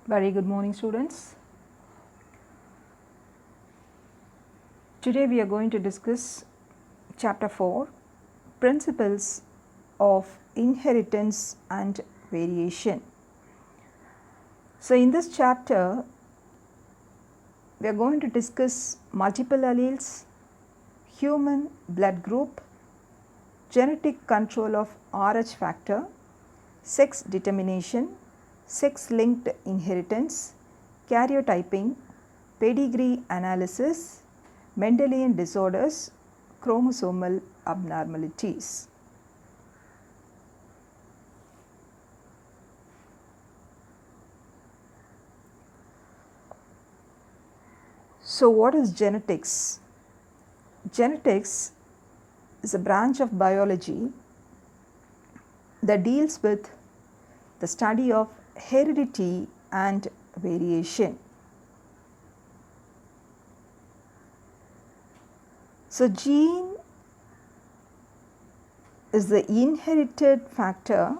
Very good morning, students. Today we are going to discuss chapter 4, Principles of Inheritance and Variation. So in this chapter we are going to discuss multiple alleles, human blood group, genetic control of Rh factor, sex determination, sex linked inheritance, karyotyping, pedigree analysis, Mendelian disorders, chromosomal abnormalities. So what is genetics? Genetics is a branch of biology that deals with the study of heredity and variation. So gene is the inherited factor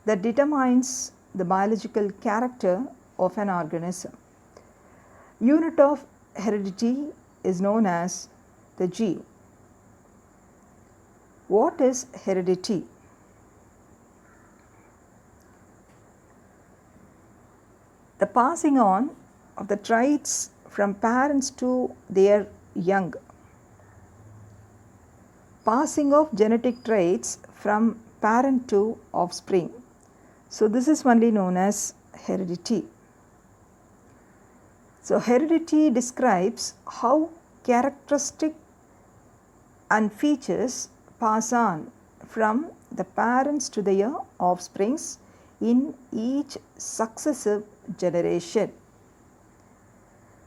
that determines the biological character of an organism. Unit of heredity is known as the gene. What is heredity? The passing on of the traits from parents to their young. Passing of genetic traits from parent to offspring. So this is only known as heredity. So heredity describes how characteristic and features pass on from the parents to their offsprings in each successive generation.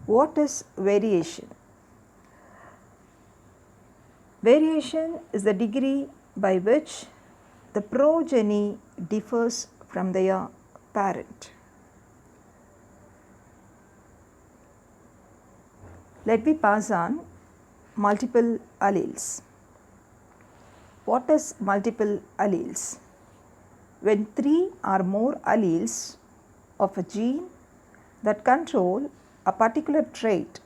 What is variation? Variation is the degree by which the progeny differs from their parent. Let me pass on multiple alleles. What is multiple alleles? When 3 or more alleles of a gene that control a particular trait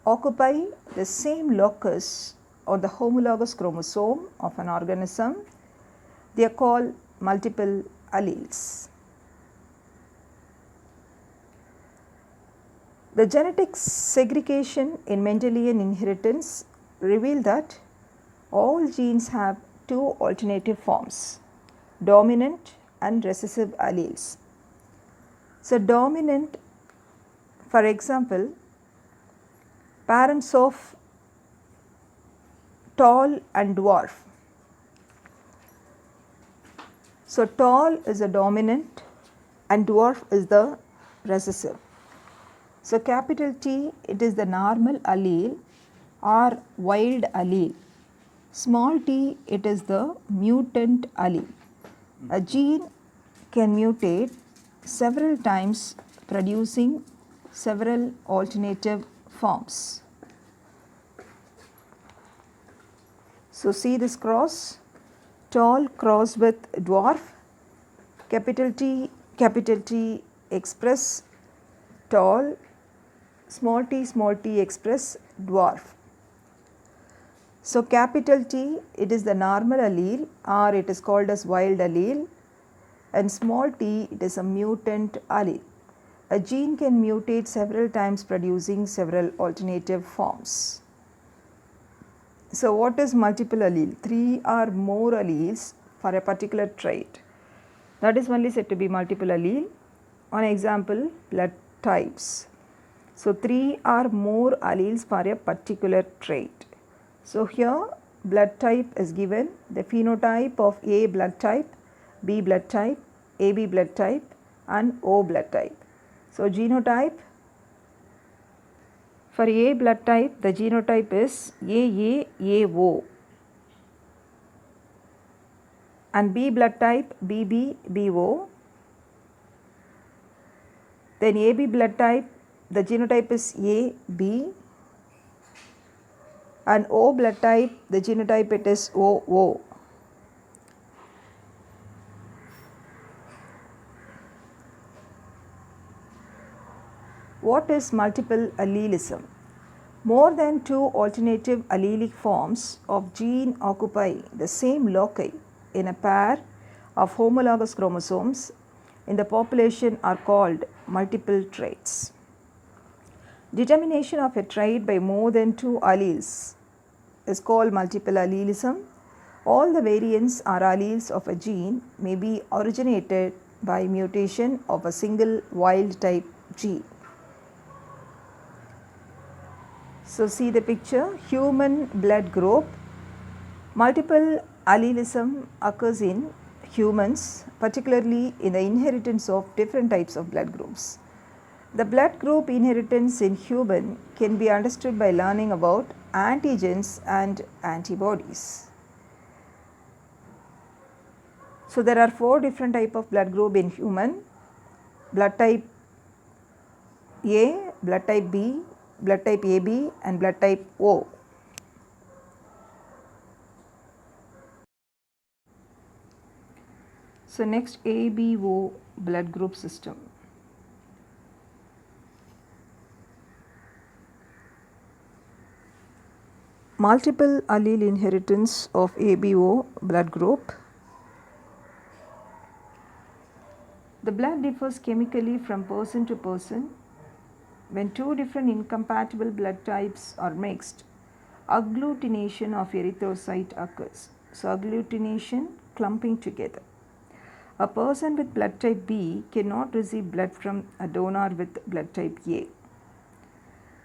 occupy the same locus or the homologous chromosome of an organism, they are called multiple alleles. The genetic segregation in Mendelian inheritance reveal that all genes have two alternative forms, dominant and recessive alleles. So dominant, for example, parents of tall and dwarf. So tall is a dominant and dwarf is the recessive. So capital T, it is the normal allele or wild allele. Small t, it is the mutant allele. A gene can mutate several times, producing several alternative forms. So see this cross, tall cross with dwarf, capital T express tall, small t express dwarf. So capital T, it is the normal allele or it is called as wild allele, and small t, it is a mutant allele. A gene can mutate several times, producing several alternative forms. So what is multiple allele? 3 or more alleles for a particular trait. That is only said to be multiple allele. On example, blood types. So 3 or more alleles for a particular trait. So here blood type is given, the phenotype of A blood type, B blood type, AB blood type and O blood type. So genotype, for A blood type, the genotype is AAAO, and B blood type BBBO. Then AB blood type, the genotype is AB, and O blood type, the genotype it is OO. what is multiple allelism? More than two alternative allelic forms of gene occupy the same loci in a pair of homologous chromosomes in the population are called multiple traits. Determination of a trait by more than two alleles is called multiple allelism. All the variants or alleles of a gene may be originated by mutation of a single wild type gene. So, see the picture, human blood group. Multiple allelism occurs in humans, particularly in the inheritance of different types of blood groups. The blood group inheritance in human can be understood by learning about antigens and antibodies. So, there are four different types of blood group in human: blood type A, blood type B, blood type AB and blood type O. So, next ABO blood group system. Multiple allele inheritance of ABO blood group. The blood differs chemically from person to person. When two different incompatible blood types are mixed, agglutination of erythrocyte occurs. So, agglutination, clumping together. A person with blood type B cannot receive blood from a donor with blood type A.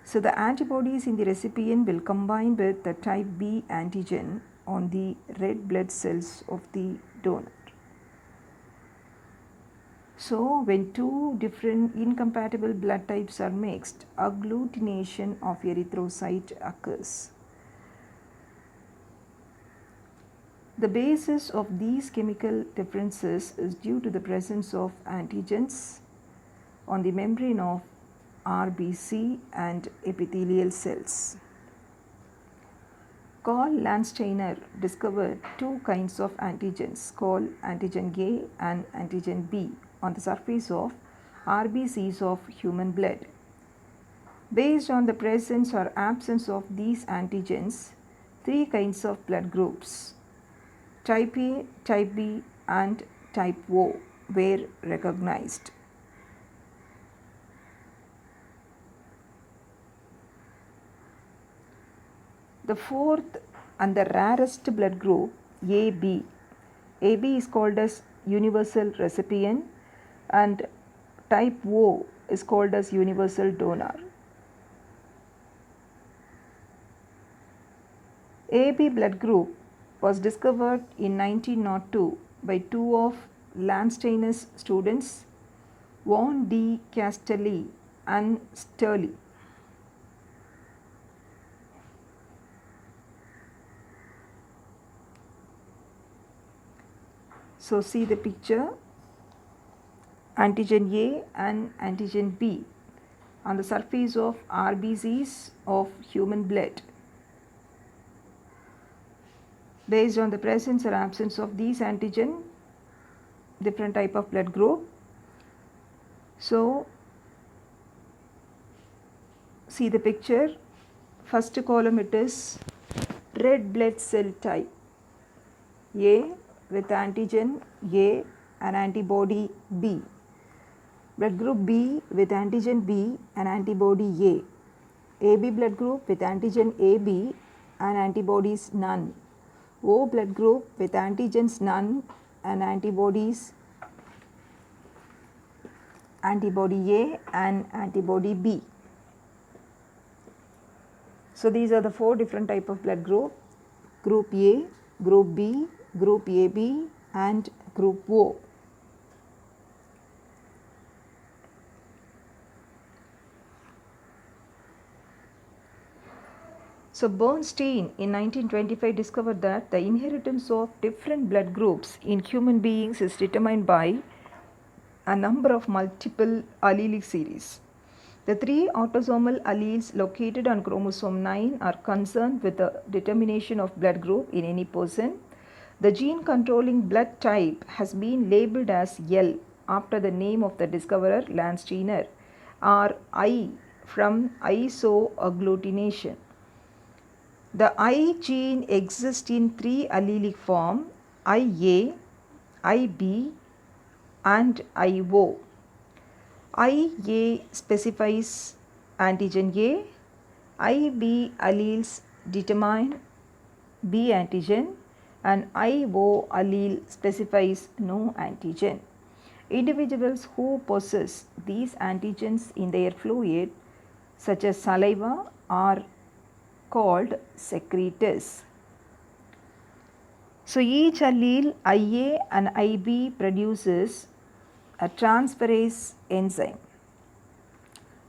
So, the antibodies in the recipient will combine with the type B antigen on the red blood cells of the donor. So, when two different incompatible blood types are mixed, agglutination of erythrocyte occurs. The basis of these chemical differences is due to the presence of antigens on the membrane of RBC and epithelial cells. Carl Landsteiner discovered two kinds of antigens called antigen A and antigen B on the surface of RBCs of human blood. Based on the presence or absence of these antigens, three kinds of blood groups, type A, type B and type O, were recognized. The fourth and the rarest blood group, AB. AB is called as universal recipient and type O is called as universal donor. AB blood group was discovered in 1902 by two of Landsteiner's students, von de Castelli and Sturley. So, see the picture, antigen A and antigen B on the surface of RBCs of human blood. Based on the presence or absence of these antigen, different type of blood group. So, see the picture, first column it is red blood cell type A with antigen A and antibody B. Blood group B with antigen B and antibody A. AB blood group with antigen AB and antibodies none. O blood group with antigens none and antibodies antibody A and antibody B. So, these are the four different type of blood group, group A, group B, group AB and group O. So, Bernstein in 1925 discovered that the inheritance of different blood groups in human beings is determined by a number of multiple allelic series. The three autosomal alleles located on chromosome 9 are concerned with the determination of blood group in any person. The gene controlling blood type has been labeled as L after the name of the discoverer, Landsteiner, or I from isoagglutination. The I gene exists in 3 allelic form, IA, IB and IO. IA specifies antigen A, IB alleles determine B antigen and IO allele specifies no antigen. Individuals who possess these antigens in their fluid such as saliva are called secretors. So each allele IA and IB produces a transferase enzyme.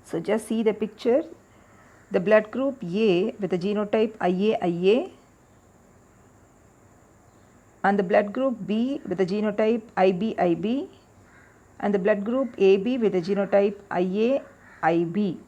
So just see the picture. The blood group A with the genotype IA and the blood group B with the genotype IB and the blood group AB with the genotype IB.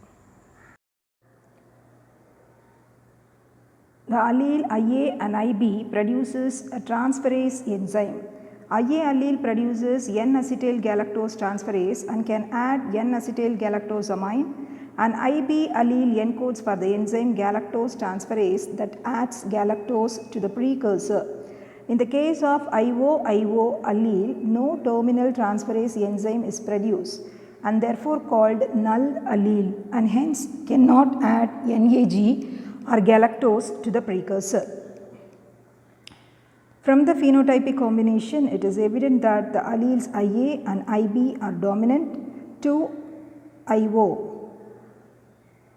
The allele IA and IB produces a transferase enzyme. IA allele produces N-acetyl galactose transferase and can add N-acetyl galactosamine, and IB allele encodes for the enzyme galactose transferase that adds galactose to the precursor. In the case of IO allele, no terminal transferase enzyme is produced and therefore called null allele, and hence cannot add NAG or galactose to the precursor. From the phenotypic combination, it is evident that the alleles IA and IB are dominant to IO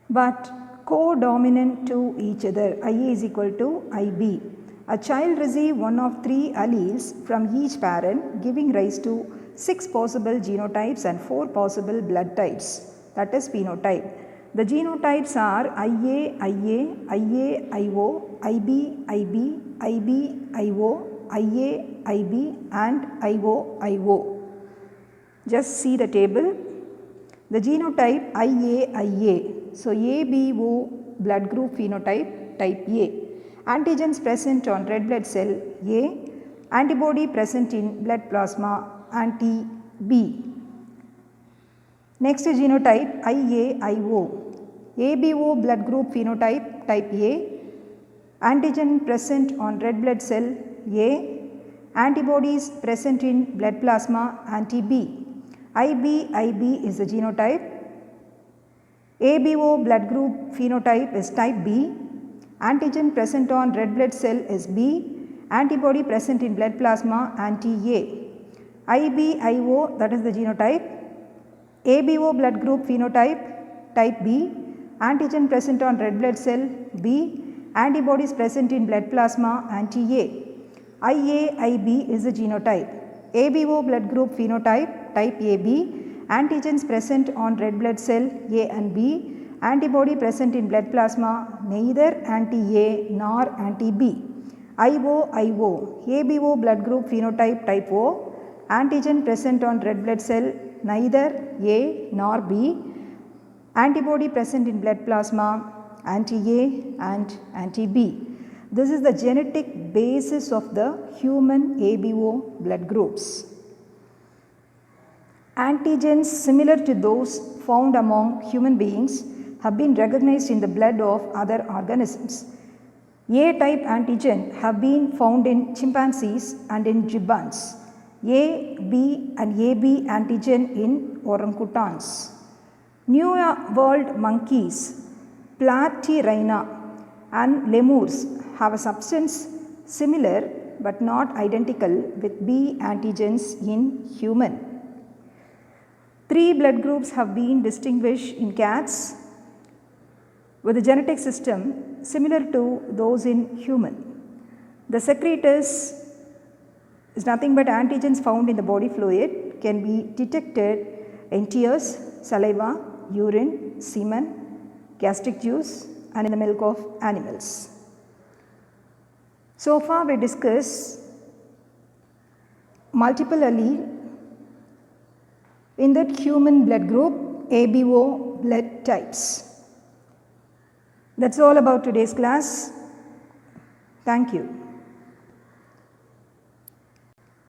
but co-dominant to each other. IA is equal to IB. A child receives one of 3 alleles from each parent, giving rise to 6 possible genotypes and 4 possible blood types, that is phenotype. The genotypes are IA, IO, IB, IO, IB and IO. Just see the table. The genotype IA. So ABO blood group phenotype type A. Antigens present on red blood cell A. Antibody present in blood plasma anti B. Next genotype IAIO. ABO blood group phenotype type A. Antigen present on red blood cell A. Antibodies present in blood plasma anti B. IB is the genotype. ABO blood group phenotype is type B. Antigen present on red blood cell is B. Antibody present in blood plasma anti A. IBIO, that is the genotype. ABO blood group phenotype type B. Antigen present on red blood cell B. Antibodies present in blood plasma anti A. IAIB is the genotype. ABO blood group phenotype type AB. Antigens present on red blood cell A and B. Antibody present in blood plasma neither anti-A nor anti-B. IOIO. ABO blood group phenotype type O. Antigen present on red blood cell neither A nor B. Antibody present in blood plasma anti-A and anti-B. This is the genetic basis of the human ABO blood groups. Antigens similar to those found among human beings have been recognized in the blood of other organisms. A-type antigen have been found in chimpanzees and in gibbons. A, B and AB antigen in orangutans. New World monkeys, Platyrrhina and lemurs have a substance similar but not identical with B antigens in human. 3 blood groups have been distinguished in cats with a genetic system similar to those in human. The secretors is nothing but antigens found in the body fluid, can be detected in tears, saliva, urine, semen, gastric juice and in the milk of animals. So far we discussed multiple allele in that human blood group, ABO blood types. That's all about today's class. Thank you.